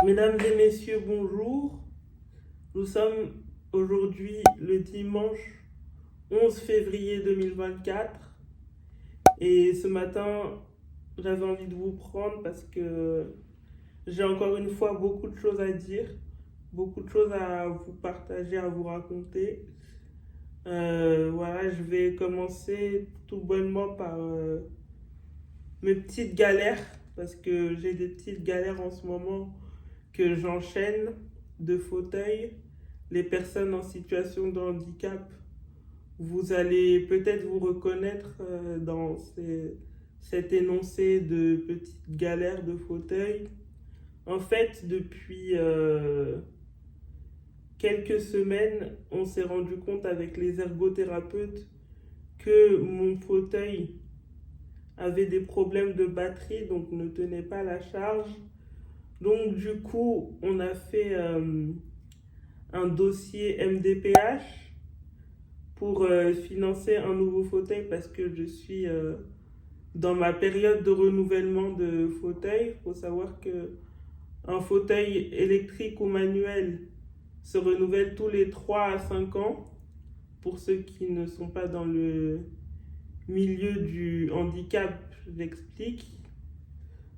Mesdames et messieurs, bonjour. Nous sommes aujourd'hui le dimanche 11 février 2024 et ce matin, j'avais envie de vous prendre parce que j'ai encore une fois beaucoup de choses à dire, beaucoup de choses à vous partager, à vous raconter. Voilà, je vais commencer tout bonnement par mes petites galères parce que j'ai des petites galères en ce moment que j'enchaîne de fauteuil. Les personnes en situation de handicap, vous allez peut-être vous reconnaître dans cet énoncé de petites galères de fauteuil. En fait, depuis quelques semaines, on s'est rendu compte avec les ergothérapeutes que mon fauteuil avait des problèmes de batterie, donc ne tenait pas la charge. Donc du coup, on a fait un dossier MDPH pour financer un nouveau fauteuil parce que je suis dans ma période de renouvellement de fauteuil. Il faut savoir que un fauteuil électrique ou manuel se renouvelle tous les 3 à 5 ans pour ceux qui ne sont pas dans le milieu du handicap, j'explique.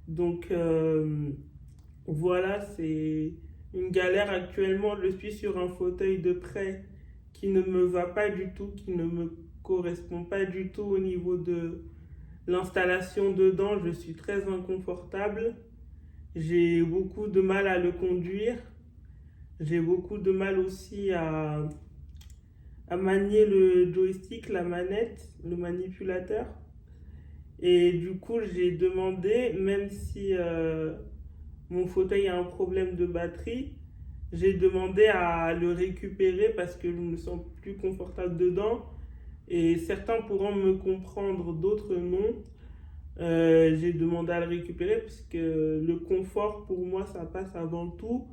Donc voilà, c'est une galère actuellement. Je suis sur un fauteuil de prêt qui ne me va pas du tout, qui ne me correspond pas du tout au niveau de l'installation dedans. Je suis très inconfortable. J'ai beaucoup de mal à le conduire. J'ai beaucoup de mal aussi à manier le joystick, la manette, le manipulateur. Et du coup, j'ai demandé, même si mon fauteuil a un problème de batterie, j'ai demandé à le récupérer parce que je me sens plus confortable dedans. Et certains pourront me comprendre, d'autres non. J'ai demandé à le récupérer parce que le confort, pour moi, ça passe avant tout.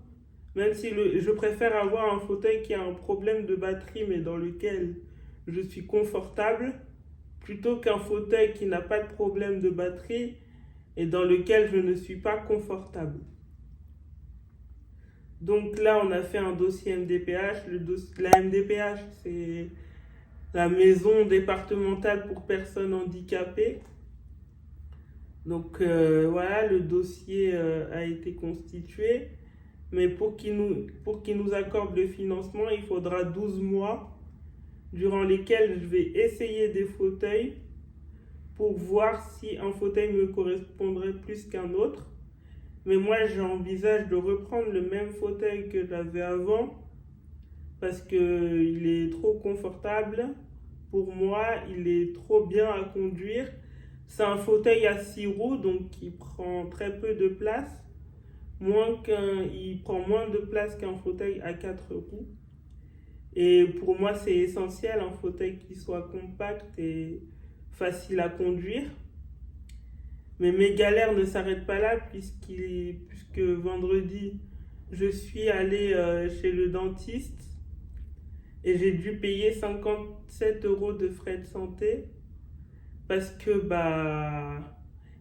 Même si je préfère avoir un fauteuil qui a un problème de batterie, mais dans lequel je suis confortable, plutôt qu'un fauteuil qui n'a pas de problème de batterie et dans lequel je ne suis pas confortable. Donc là, on a fait un dossier MDPH. La MDPH, c'est la maison départementale pour personnes handicapées. Donc voilà, le dossier a été constitué. Mais pour qu'il nous accorde le financement, il faudra 12 mois durant lesquels je vais essayer des fauteuils pour voir si un fauteuil me correspondrait plus qu'un autre. Mais moi, j'envisage de reprendre le même fauteuil que j'avais avant parce qu'il est trop confortable. Pour moi, il est trop bien à conduire. C'est un fauteuil à 6 roues, donc qui prend très peu de place. Il prend moins de place qu'un fauteuil à 4 roues. Et pour moi, c'est essentiel un fauteuil qui soit compact et facile à conduire. Mais mes galères ne s'arrêtent pas là puisque vendredi, je suis allée chez le dentiste et j'ai dû payer 57 € de frais de santé parce que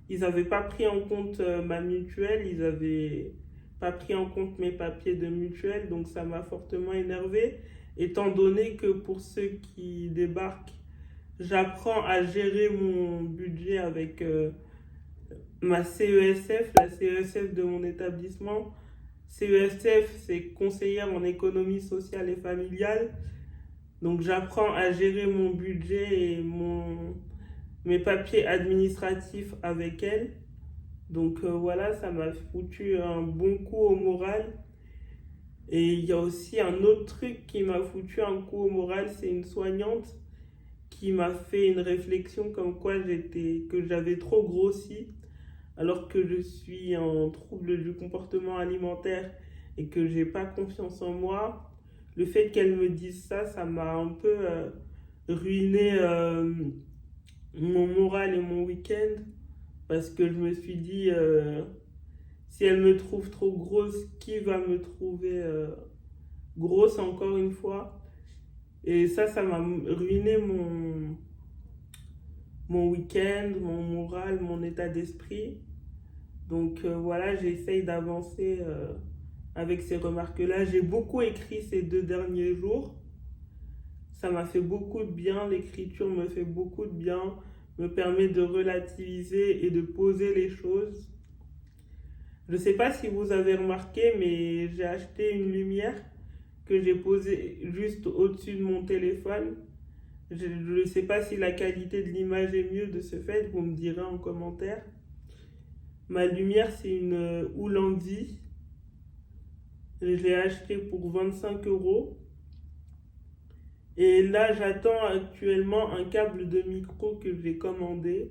ils n'avaient pas pris en compte ma mutuelle, ils n'avaient pas pris en compte mes papiers de mutuelle, donc ça m'a fortement énervé étant donné que pour ceux qui débarquent, j'apprends à gérer mon budget avec ma CESF, la CESF de mon établissement. CESF, c'est conseillère en économie sociale et familiale. Donc j'apprends à gérer mon budget et mes papiers administratifs avec elle. Donc voilà, ça m'a foutu un bon coup au moral. Et il y a aussi un autre truc qui m'a foutu un coup au moral, c'est une soignante qui m'a fait une réflexion comme quoi que j'avais trop grossi alors que je suis en trouble du comportement alimentaire et que j'ai pas confiance en moi. Le fait qu'elle me dise ça, ça m'a un peu ruiné mon moral et mon week-end parce que je me suis dit si elle me trouve trop grosse, qui va me trouver grosse encore une fois? Et ça m'a ruiné mon week-end, mon moral, mon état d'esprit. Donc voilà, j'essaye d'avancer avec ces remarques-là. J'ai beaucoup écrit ces 2 derniers jours. Ça m'a fait beaucoup de bien. L'écriture me fait beaucoup de bien, me permet de relativiser et de poser les choses. Je ne sais pas si vous avez remarqué, mais j'ai acheté une lumière que j'ai posée juste au-dessus de mon téléphone. Je ne sais pas si la qualité de l'image est mieux de ce fait, vous me direz en commentaire. Ma lumière, c'est une Oolandi. Je l'ai achetée pour 25 €. Et là, j'attends actuellement un câble de micro que j'ai commandé,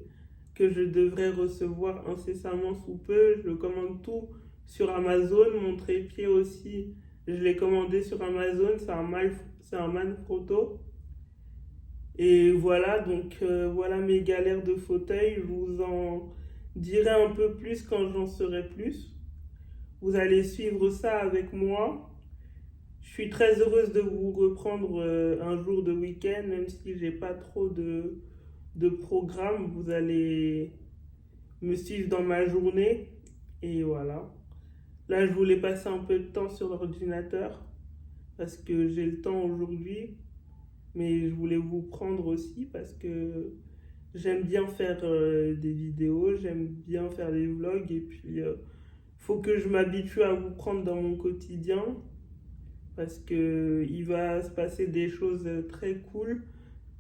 que je devrais recevoir incessamment sous peu. Je le commande tout sur Amazon. Mon trépied aussi, je l'ai commandé sur Amazon. C'est un Manfrotto. Et voilà, donc voilà mes galères de fauteuil. Je vous en dirai un peu plus quand j'en saurai plus. Vous allez suivre ça avec moi. Je suis très heureuse de vous reprendre un jour de week-end, même si j'ai pas trop de programme. Vous allez me suivre dans ma journée. Et voilà. Là, je voulais passer un peu de temps sur l'ordinateur parce que j'ai le temps aujourd'hui. Mais je voulais vous prendre aussi parce que j'aime bien faire des vidéos, j'aime bien faire des vlogs. Et puis, faut que je m'habitue à vous prendre dans mon quotidien. Parce qu'il va se passer des choses très cool.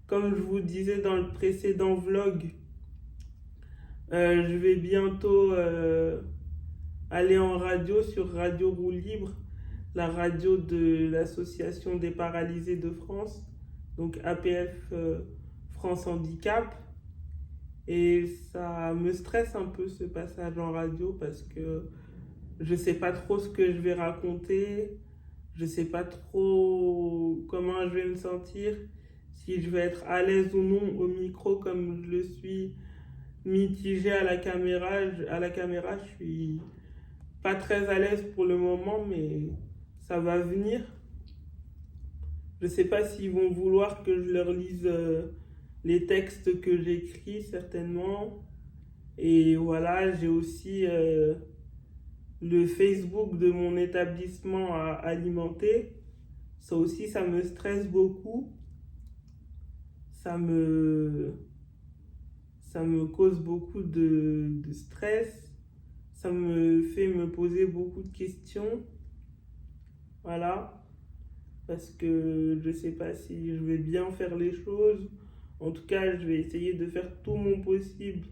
Comme je vous disais dans le précédent vlog, je vais bientôt aller en radio sur Radio Roue Libre, la radio de l'Association des paralysés de France, donc APF France Handicap. Et ça me stresse un peu ce passage en radio parce que je ne sais pas trop ce que je vais raconter. Je ne sais pas trop comment je vais me sentir, si je vais être à l'aise ou non au micro comme je le suis mitigée à la caméra. Je suis pas très à l'aise pour le moment, mais ça va venir. Je ne sais pas s'ils vont vouloir que je leur lise les textes que j'écris, certainement. Et voilà, j'ai aussi le Facebook de mon établissement à alimenter. Ça aussi, ça me stresse beaucoup. Ça me cause beaucoup de stress. Ça me fait me poser beaucoup de questions. Voilà. Parce que je ne sais pas si je vais bien faire les choses. En tout cas, je vais essayer de faire tout mon possible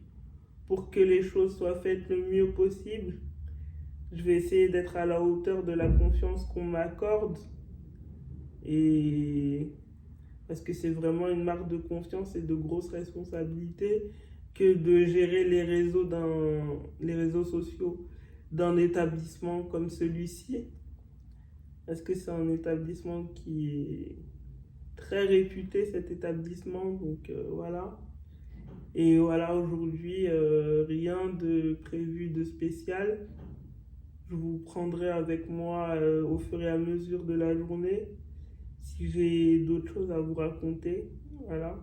pour que les choses soient faites le mieux possible. Je vais essayer d'être à la hauteur de la confiance qu'on m'accorde. Et parce que c'est vraiment une marque de confiance et de grosses responsabilités que de gérer les réseaux sociaux d'un établissement comme celui-ci. Parce que c'est un établissement qui est très réputé, cet établissement. Donc voilà. Et voilà, aujourd'hui, rien de prévu de spécial. Je vous prendrai avec moi au fur et à mesure de la journée si j'ai d'autres choses à vous raconter. Voilà.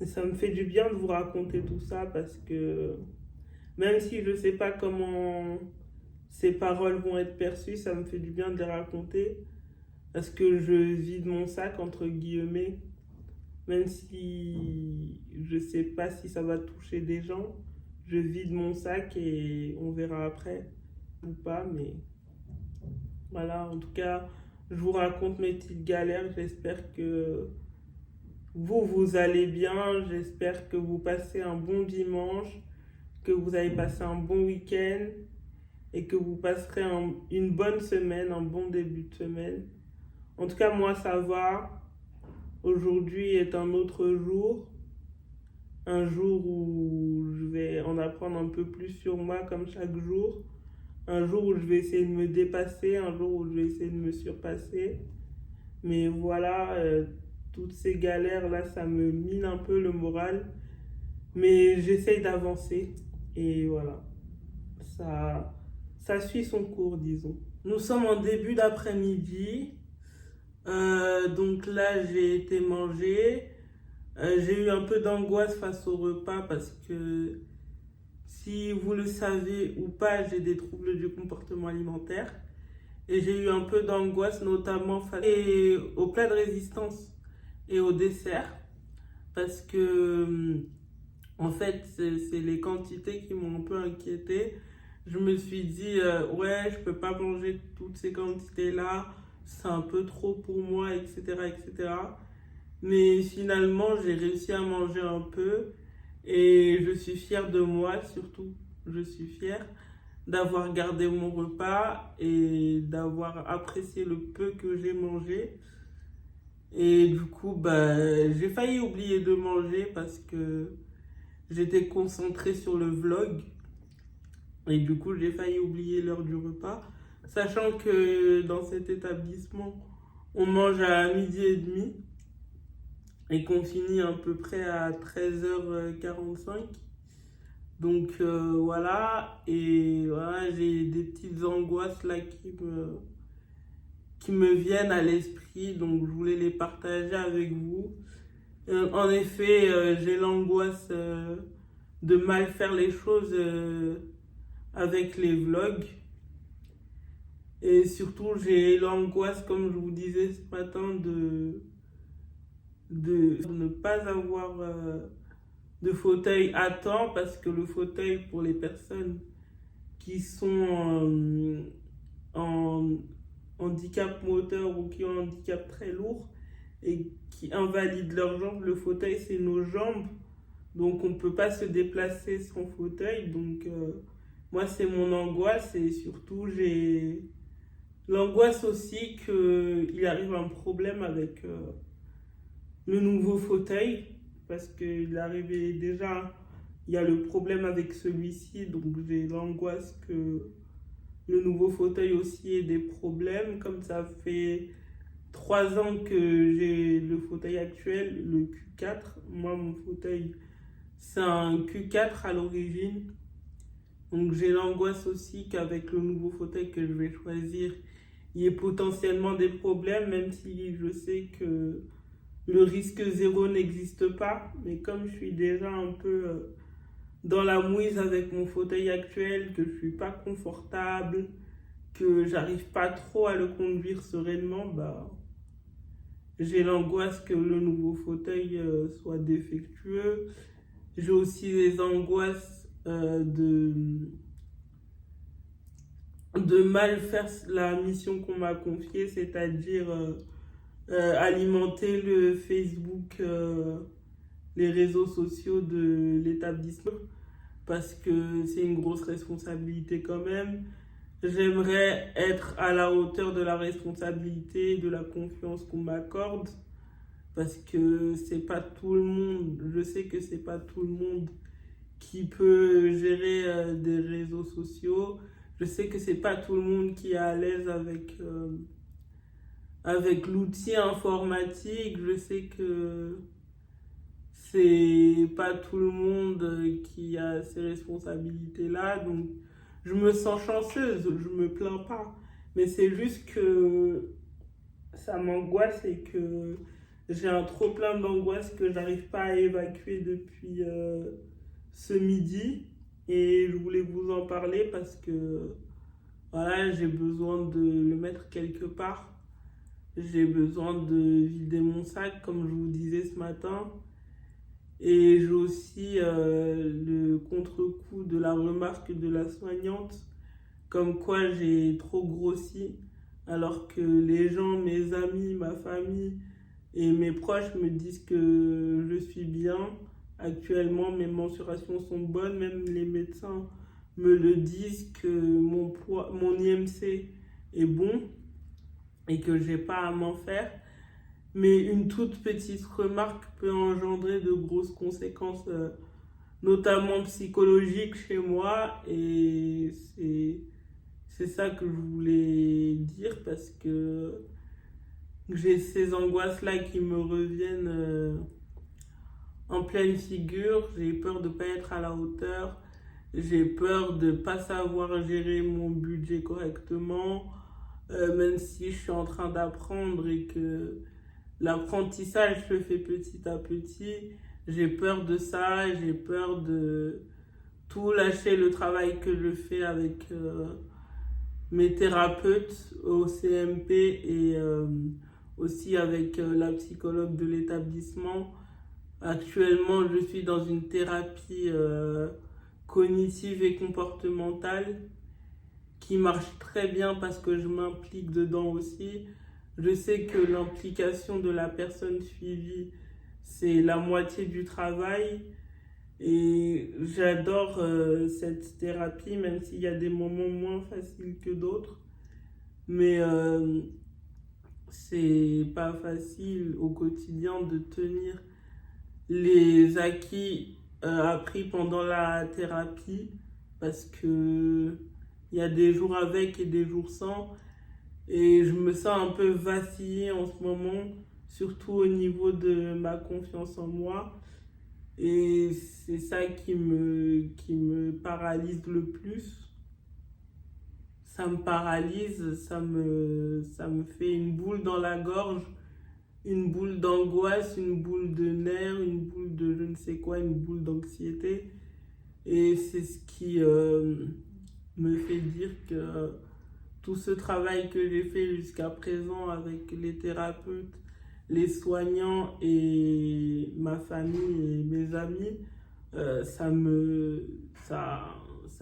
Et ça me fait du bien de vous raconter tout ça parce que même si je ne sais pas comment ces paroles vont être perçues, ça me fait du bien de les raconter parce que je vide mon sac entre guillemets. Même si je ne sais pas si ça va toucher des gens, je vide mon sac et on verra après ou pas, mais voilà, en tout cas, je vous raconte mes petites galères. J'espère que vous allez bien. J'espère que vous passez un bon dimanche, que vous avez passé un bon week-end et que vous passerez une bonne semaine, un bon début de semaine. En tout cas, moi, ça va. Aujourd'hui est un autre jour. Un jour où je vais en apprendre un peu plus sur moi comme chaque jour. Un jour où je vais essayer de me dépasser, un jour où je vais essayer de me surpasser. Mais voilà, toutes ces galères-là, ça me mine un peu le moral. Mais j'essaye d'avancer. Et voilà, ça suit son cours, disons. Nous sommes en début d'après-midi. Donc là, j'ai été manger. J'ai eu un peu d'angoisse face au repas parce que si vous le savez ou pas, j'ai des troubles du comportement alimentaire. Et j'ai eu un peu d'angoisse, notamment face au plat de résistance et au dessert, parce que en fait, c'est les quantités qui m'ont un peu inquiétée. Je me suis dit, ouais, je peux pas manger toutes ces quantités-là, c'est un peu trop pour moi, etc., etc. Mais finalement, j'ai réussi à manger un peu et je suis fière de moi, surtout. Je suis fière d'avoir gardé mon repas et d'avoir apprécié le peu que j'ai mangé. Et du coup, bah, j'ai failli oublier de manger parce que j'étais concentrée sur le vlog. Et du coup, j'ai failli oublier l'heure du repas. Sachant que dans cet établissement, on mange à 12h30 et qu'on finit à peu près à 13h45. Donc voilà, et voilà, j'ai des petites angoisses là qui me viennent à l'esprit, donc je voulais les partager avec vous. En effet, j'ai l'angoisse de mal faire les choses avec les vlogs. Et surtout, j'ai l'angoisse, comme je vous disais ce matin, de ne pas avoir de fauteuil à temps, parce que le fauteuil pour les personnes qui sont en handicap moteur ou qui ont un handicap très lourd et qui invalident leurs jambes, le fauteuil c'est nos jambes, donc on ne peut pas se déplacer sans fauteuil. Donc moi c'est mon angoisse, et surtout j'ai l'angoisse aussi qu'il arrive un problème avec le nouveau fauteuil, parce qu'il arrivait déjà, il y a le problème avec celui-ci, donc j'ai l'angoisse que le nouveau fauteuil aussi ait des problèmes. Comme ça fait 3 ans que j'ai le fauteuil actuel, le Q4. Moi, mon fauteuil, c'est un Q4 à l'origine. Donc j'ai l'angoisse aussi qu'avec le nouveau fauteuil que je vais choisir, il y ait potentiellement des problèmes, même si je sais que le risque zéro n'existe pas. Mais comme je suis déjà un peu dans la mouise avec mon fauteuil actuel, que je ne suis pas confortable, que j'arrive pas trop à le conduire sereinement, bah, j'ai l'angoisse que le nouveau fauteuil soit défectueux. J'ai aussi les angoisses de mal faire la mission qu'on m'a confiée, c'est-à-dire alimenter le Facebook, les réseaux sociaux de l'établissement, parce que c'est une grosse responsabilité quand même. J'aimerais être à la hauteur de la responsabilité, de la confiance qu'on m'accorde, parce que c'est pas tout le monde, je sais que c'est pas tout le monde qui peut gérer des réseaux sociaux. Je sais que c'est pas tout le monde qui est à l'aise avec l'outil informatique. Je sais que c'est pas tout le monde qui a ces responsabilités-là. Donc, je me sens chanceuse, je me plains pas. Mais c'est juste que ça m'angoisse et que j'ai un trop plein d'angoisse que j'arrive pas à évacuer depuis ce midi. Et je voulais vous en parler parce que voilà, j'ai besoin de le mettre quelque part. J'ai besoin de vider mon sac, comme je vous disais ce matin. Et j'ai aussi le contre-coup de la remarque de la soignante, comme quoi j'ai trop grossi, alors que les gens, mes amis, ma famille et mes proches me disent que je suis bien. Actuellement, mes mensurations sont bonnes, même les médecins me le disent, que mon poids, mon IMC est bon et que j'ai pas à m'en faire. Mais une toute petite remarque peut engendrer de grosses conséquences, notamment psychologiques chez moi. Et c'est ça que je voulais dire, parce que j'ai ces angoisses-là qui me reviennent en pleine figure. J'ai peur de ne pas être à la hauteur. J'ai peur de ne pas savoir gérer mon budget correctement, même si je suis en train d'apprendre et que l'apprentissage se fait petit à petit. J'ai peur de ça, j'ai peur de tout lâcher le travail que je fais avec mes thérapeutes au CMP et aussi avec la psychologue de l'établissement. Actuellement, je suis dans une thérapie cognitive et comportementale qui marche très bien parce que je m'implique dedans aussi. Je sais que l'implication de la personne suivie, c'est la moitié du travail. Et j'adore cette thérapie, même s'il y a des moments moins faciles que d'autres. Mais c'est pas facile au quotidien de tenir les acquis appris pendant la thérapie parce que il y a des jours avec et des jours sans. Et je me sens un peu vaciller en ce moment, surtout au niveau de ma confiance en moi. Et c'est ça qui me paralyse le plus. Ça me paralyse, ça me fait une boule dans la gorge, une boule d'angoisse, une boule de nerfs, une boule de je ne sais quoi, une boule d'anxiété. Et c'est ce qui me fait dire que tout ce travail que j'ai fait jusqu'à présent avec les thérapeutes, les soignants et ma famille et mes amis, ça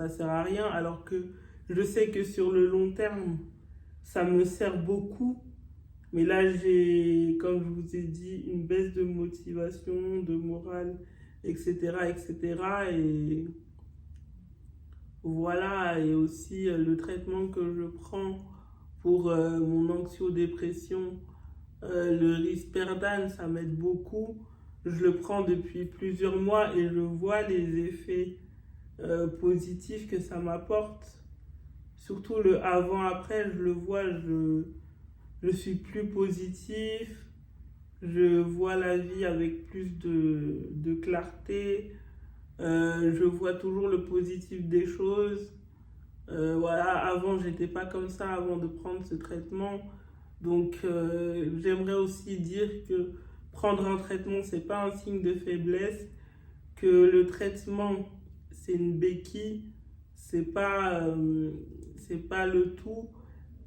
sert à rien. Alors que je sais que sur le long terme, ça me sert beaucoup. Mais là, j'ai, comme je vous ai dit, une baisse de motivation, de morale, etc., etc. Et voilà, et aussi le traitement que je prends pour mon anxio-dépression, le risperidone, ça m'aide beaucoup. Je le prends depuis plusieurs mois et je vois les effets positifs que ça m'apporte. Surtout le avant-après, je le vois, je suis plus positif, je vois la vie avec plus de clarté, je vois toujours le positif des choses. Voilà, avant, j'étais pas comme ça avant de prendre ce traitement. Donc, j'aimerais aussi dire que prendre un traitement, c'est pas un signe de faiblesse, que le traitement, c'est une béquille, c'est pas le tout.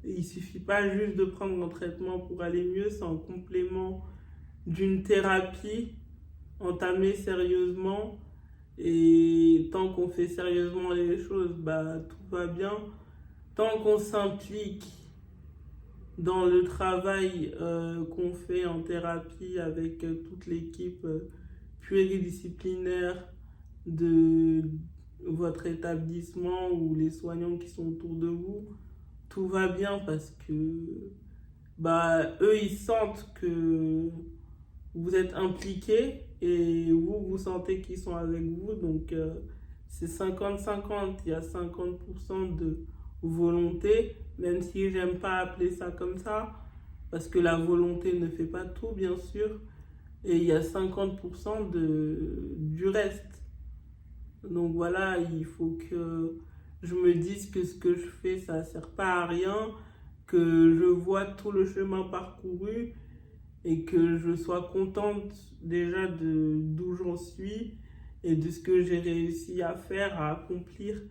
Il suffit pas juste de prendre un traitement pour aller mieux, c'est en complément d'une thérapie entamée sérieusement. Et tant qu'on fait sérieusement les choses, bah, tout va bien. Tant qu'on s'implique dans le travail qu'on fait en thérapie avec toute l'équipe pluridisciplinaire de votre établissement ou les soignants qui sont autour de vous, tout va bien parce que bah, eux, ils sentent que vous êtes impliqués et vous, vous sentez qu'ils sont avec vous. Donc, c'est 50-50. Il y a 50% de volonté, même si j'aime pas appeler ça comme ça, parce que la volonté ne fait pas tout, bien sûr. Et il y a 50% du reste. Donc voilà, il faut que je me dise que ce que je fais, ça ne sert pas à rien, que je vois tout le chemin parcouru et que je sois contente déjà d'où j'en suis et de ce que j'ai réussi à faire, à accomplir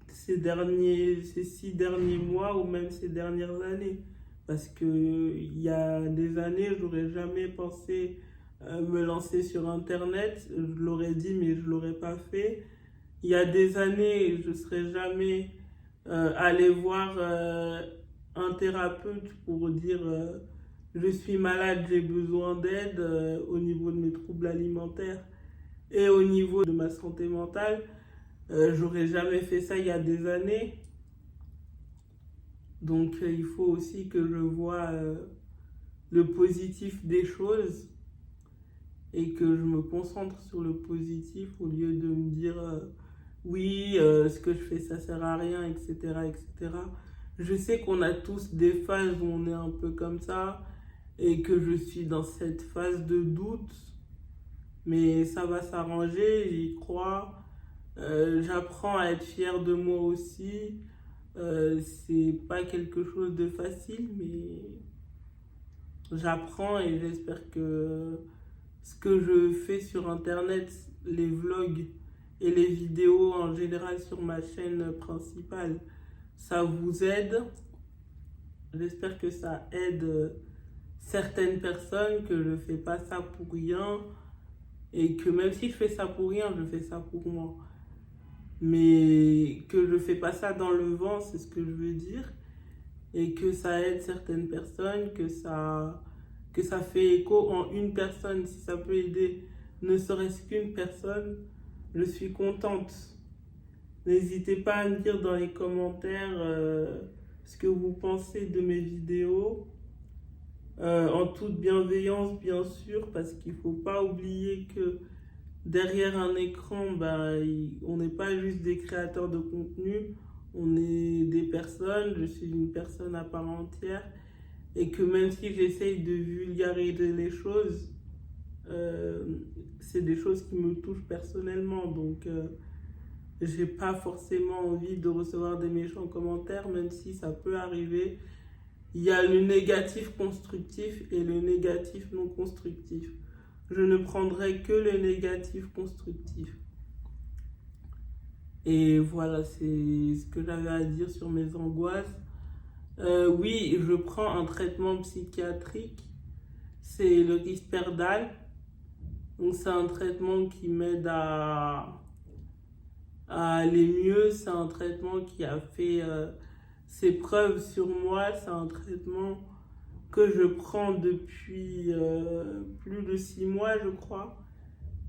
ces 6 derniers mois ou même ces dernières années. Parce qu'il y a des années, j'aurais jamais pensé me lancer sur Internet. Je l'aurais dit, mais je ne l'aurais pas fait. Il y a des années, je ne serais jamais allé voir un thérapeute pour dire je suis malade, j'ai besoin d'aide au niveau de mes troubles alimentaires et au niveau de ma santé mentale. J'aurais jamais fait ça il y a des années. Donc il faut aussi que je vois le positif des choses et que je me concentre sur le positif au lieu de me dire oui, ce que je fais ça sert à rien, etc., etc. Je sais qu'on a tous des phases où on est un peu comme ça et que je suis dans cette phase de doute, mais ça va s'arranger, j'y crois. J'apprends à être fière de moi aussi. C'est pas quelque chose de facile, mais j'apprends et j'espère que ce que je fais sur Internet, les vlogs et les vidéos en général sur ma chaîne principale, ça vous aide. J'espère que ça aide certaines personnes, que je ne fais pas ça pour rien. Et que même si je fais ça pour rien, je fais ça pour moi. Mais que je ne fais pas ça dans le vent, c'est ce que je veux dire. Et que ça aide certaines personnes, que ça fait écho en une personne. Si ça peut aider ne serait-ce qu'une personne, je suis contente. N'hésitez pas à me dire dans les commentaires ce que vous pensez de mes vidéos. En toute bienveillance, bien sûr, parce qu'il ne faut pas oublier que derrière un écran, on n'est pas juste des créateurs de contenu, on est des personnes, je suis une personne à part entière, et que même si j'essaye de vulgariser les choses, c'est des choses qui me touchent personnellement, donc j'ai pas forcément envie de recevoir des méchants commentaires, même si ça peut arriver. Il y a le négatif constructif et le négatif non constructif. Je ne prendrai que le négatif constructif. Et voilà, c'est ce que j'avais à dire sur mes angoisses. Oui, je prends un traitement psychiatrique. C'est le Risperdal. Donc c'est un traitement qui m'aide à aller mieux. C'est un traitement qui a fait ses preuves sur moi. C'est un traitement que je prends depuis plus de 6 mois, je crois.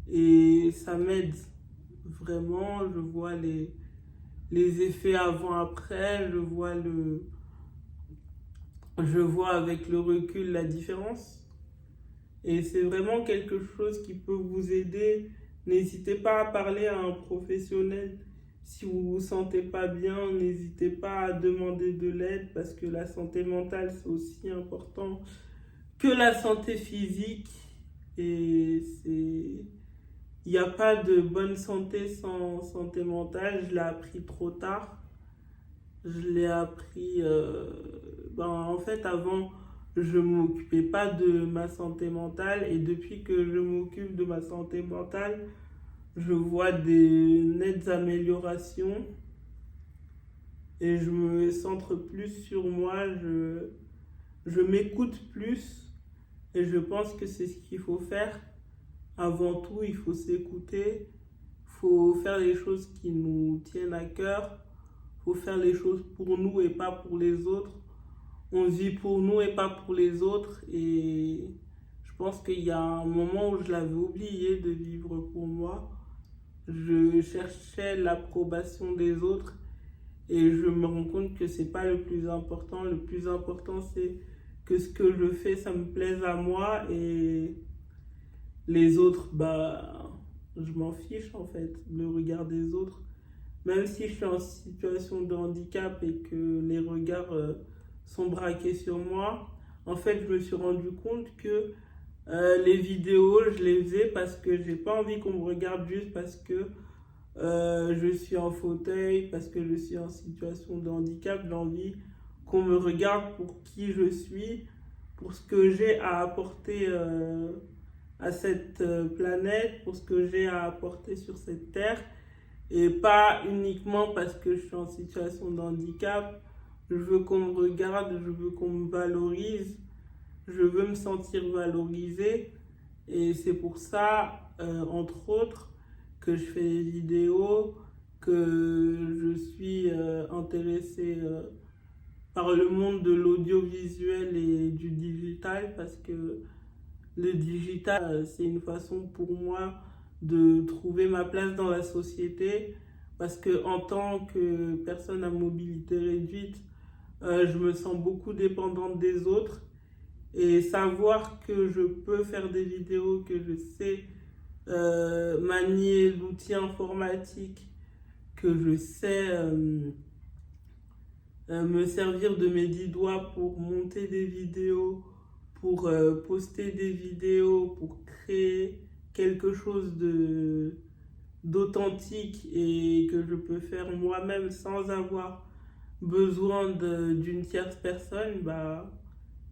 Et ça m'aide vraiment. Je vois les effets avant-après. Je vois avec le recul la différence. Et c'est vraiment quelque chose qui peut vous aider. N'hésitez pas à parler à un professionnel. Si vous ne vous sentez pas bien, n'hésitez pas à demander de l'aide parce que la santé mentale, c'est aussi important que la santé physique. Et il n'y a pas de bonne santé sans santé mentale. Je l'ai appris trop tard. Je l'ai appris... en fait, avant, je ne m'occupais pas de ma santé mentale. Et depuis que je m'occupe de ma santé mentale, je vois des nettes améliorations. Et je me centre plus sur moi. Je m'écoute plus. Et je pense que c'est ce qu'il faut faire. Avant tout, il faut s'écouter. Il faut faire les choses qui nous tiennent à cœur. Il faut faire les choses pour nous et pas pour les autres. On vit pour nous et pas pour les autres. Et je pense qu'il y a un moment où je l'avais oublié de vivre pour moi. Je cherchais l'approbation des autres. Et je me rends compte que c'est pas le plus important. Le plus important, c'est que ce que je fais, ça me plaise à moi. Et les autres, je m'en fiche en fait, le regard des autres. Même si je suis en situation de handicap et que les regards sont braqués sur moi, en fait, je me suis rendu compte que les vidéos, je les faisais parce que j'ai pas envie qu'on me regarde juste parce que je suis en fauteuil, parce que je suis en situation de handicap. J'ai envie qu'on me regarde pour qui je suis, pour ce que j'ai à apporter à cette planète, pour ce que j'ai à apporter sur cette terre. Et pas uniquement parce que je suis en situation de handicap. Je veux qu'on me regarde, je veux qu'on me valorise, je veux me sentir valorisé. Et c'est pour ça, entre autres, que je fais des vidéos, que je suis intéressée par le monde de l'audiovisuel et du digital, parce que le digital, c'est une façon pour moi de trouver ma place dans la société, parce que en tant que personne à mobilité réduite, je me sens beaucoup dépendante des autres, et savoir que je peux faire des vidéos, que je sais manier l'outil informatique, que je sais me servir de mes 10 doigts pour monter des vidéos, pour poster des vidéos, pour créer quelque chose d'authentique et que je peux faire moi-même sans avoir besoin d'une tierce personne,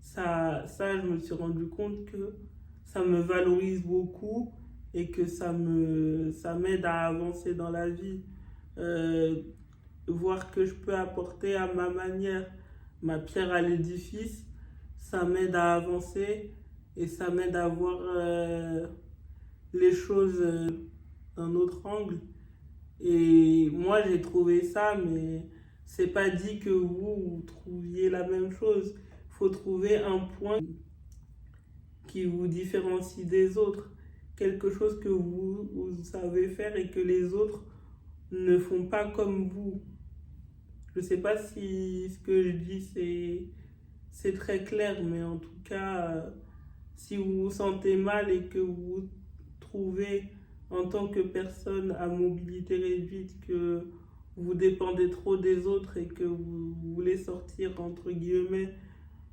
ça, je me suis rendu compte que ça me valorise beaucoup et que ça m'aide à avancer dans la vie. voir que je peux apporter à ma manière ma pierre à l'édifice, ça m'aide à avancer et ça m'aide à voir les choses d'un autre angle. Et moi, j'ai trouvé ça, mais c'est pas dit que vous trouviez la même chose. Il faut trouver un point qui vous différencie des autres. Quelque chose que vous savez faire et que les autres ne font pas comme vous. Je ne sais pas si ce que je dis c'est très clair, mais en tout cas, si vous vous sentez mal et que vous trouvez en tant que personne à mobilité réduite que vous dépendez trop des autres et que vous voulez sortir entre guillemets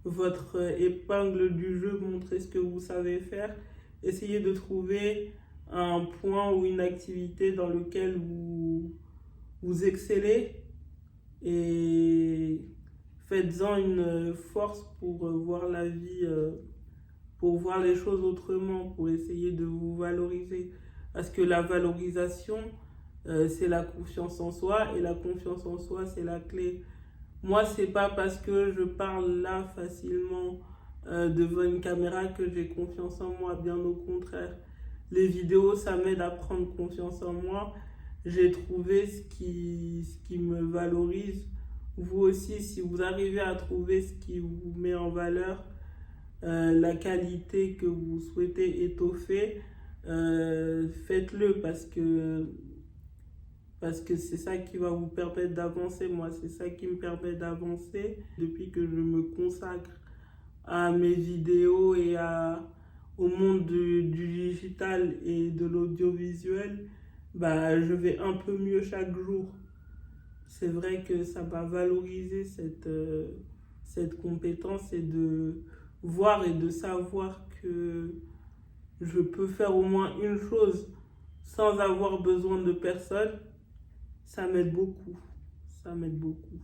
votre épingle du jeu, montrer ce que vous savez faire, essayez de trouver un point ou une activité dans lequel vous excellez et faites-en une force pour voir la vie, pour voir les choses autrement, pour essayer de vous valoriser. Parce que la valorisation, c'est la confiance en soi, et la confiance en soi, c'est la clé. Moi, c'est pas parce que je parle là facilement devant une caméra que j'ai confiance en moi, bien au contraire. Les vidéos, ça m'aide à prendre confiance en moi. J'ai trouvé ce qui me valorise. Vous aussi, si vous arrivez à trouver ce qui vous met en valeur, la qualité que vous souhaitez étoffer, faites-le parce que c'est ça qui va vous permettre d'avancer. Moi, c'est ça qui me permet d'avancer depuis que je me consacre à mes vidéos et au monde du digital et de l'audiovisuel. Bah, je vais un peu mieux chaque jour. C'est vrai que ça m'a valorisé cette compétence et de voir et de savoir que je peux faire au moins une chose sans avoir besoin de personne. Ça m'aide beaucoup. Ça m'aide beaucoup.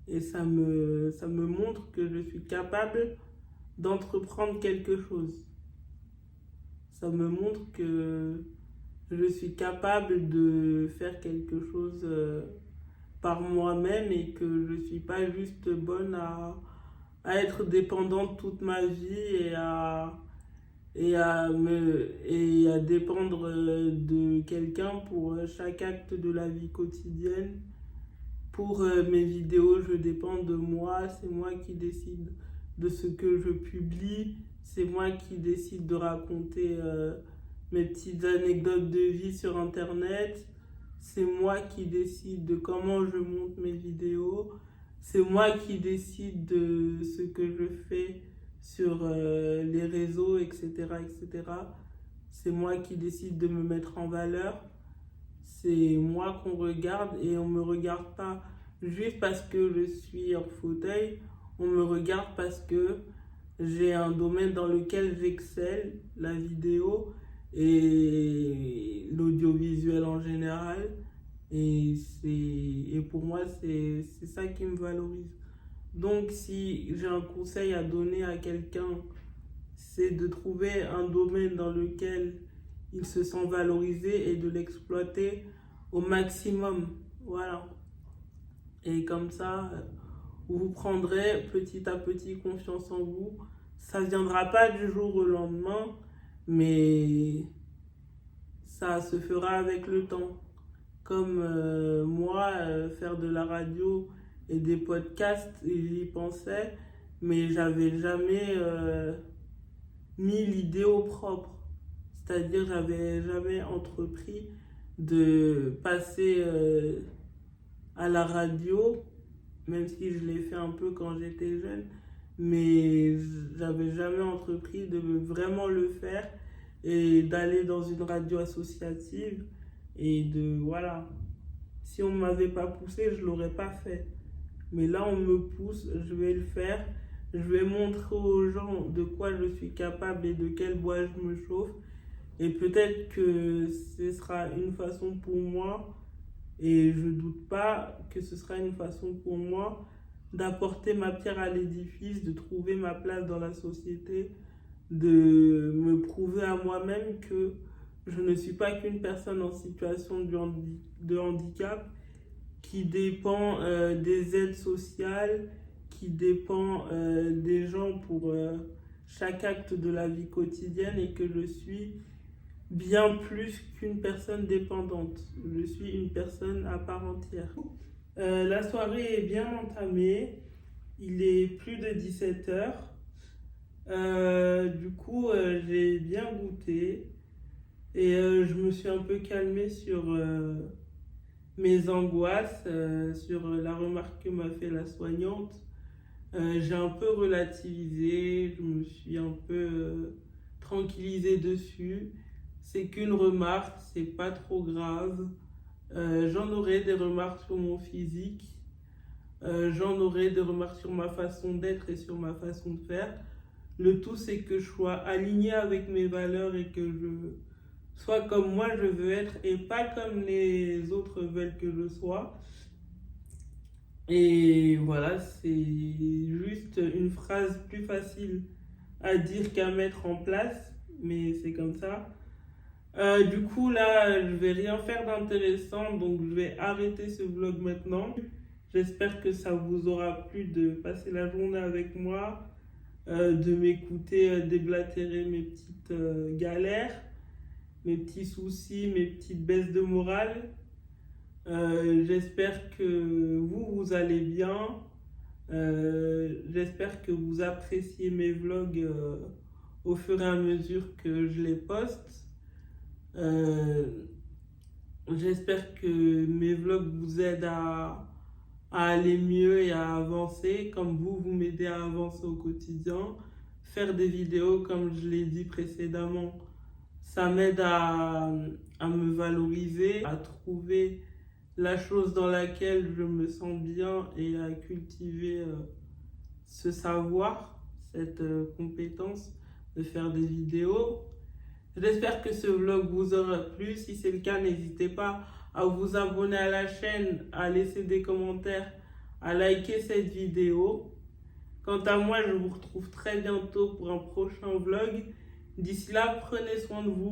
Et ça me montre que je suis capable d'entreprendre quelque chose. Ça me montre que je suis capable de faire quelque chose par moi-même et que je ne suis pas juste bonne à être dépendante toute ma vie et à dépendre de quelqu'un pour chaque acte de la vie quotidienne. Pour mes vidéos, je dépends de moi, c'est moi qui décide de ce que je publie, c'est moi qui décide de raconter mes petites anecdotes de vie sur internet, c'est moi qui décide de comment je monte mes vidéos, c'est moi qui décide de ce que je fais sur les réseaux, etc., etc. C'est moi qui décide de me mettre en valeur. C'est moi qu'on regarde et on ne me regarde pas juste parce que je suis en fauteuil. On me regarde parce que j'ai un domaine dans lequel j'excelle, la vidéo et l'audiovisuel en général. Et pour moi, c'est ça qui me valorise. Donc, si j'ai un conseil à donner à quelqu'un, c'est de trouver un domaine dans lequel il se sent valorisé et de l'exploiter au maximum. Voilà. Et comme ça, vous prendrez petit à petit confiance en vous. Ça ne viendra pas du jour au lendemain, mais ça se fera avec le temps. Comme moi, faire de la radio et des podcasts, j'y pensais, mais j'avais jamais mis l'idée au propre. C'est-à-dire, j'avais jamais entrepris de passer à la radio, même si je l'ai fait un peu quand j'étais jeune, mais j'avais jamais entrepris de vraiment le faire et d'aller dans une radio associative et voilà. Si on ne m'avait pas poussé, je ne l'aurais pas fait. Mais là, on me pousse, je vais le faire. Je vais montrer aux gens de quoi je suis capable et de quel bois je me chauffe. Et peut-être que ce sera une façon pour moi, et je ne doute pas que ce sera une façon pour moi d'apporter ma pierre à l'édifice, de trouver ma place dans la société, de me prouver à moi-même que je ne suis pas qu'une personne en situation de handicap qui dépend des aides sociales, qui dépend des gens pour chaque acte de la vie quotidienne et que je suis bien plus qu'une personne dépendante. Je suis une personne à part entière. La soirée est bien entamée. Il est plus de 17h. Du coup, j'ai bien goûté et je me suis un peu calmée sur mes angoisses, sur la remarque que m'a fait la soignante. J'ai un peu relativisé, je me suis un peu tranquillisée dessus. C'est qu'une remarque, c'est pas trop grave. J'en aurai des remarques sur mon physique, j'en aurai des remarques sur ma façon d'être et sur ma façon de faire. Le tout, c'est que je sois aligné avec mes valeurs et que je sois comme moi je veux être et pas comme les autres veulent que je sois. Et voilà, c'est juste une phrase plus facile à dire qu'à mettre en place, mais c'est comme ça. Du coup, là, je vais rien faire d'intéressant, donc je vais arrêter ce vlog maintenant. J'espère que ça vous aura plu de passer la journée avec moi, de m'écouter déblatérer mes petites galères, mes petits soucis, mes petites baisses de morale. J'espère que vous allez bien. J'espère que vous appréciez mes vlogs au fur et à mesure que je les poste. J'espère que mes vlogs vous aident à aller mieux et à avancer comme vous m'aidez à avancer au quotidien. Faire des vidéos, comme je l'ai dit précédemment, ça m'aide à me valoriser, à trouver la chose dans laquelle je me sens bien et à cultiver ce savoir, cette compétence de faire des vidéos. J'espère que ce vlog vous aura plu. Si c'est le cas, n'hésitez pas à vous abonner à la chaîne, à laisser des commentaires, à liker cette vidéo. Quant à moi, je vous retrouve très bientôt pour un prochain vlog. D'ici là, prenez soin de vous.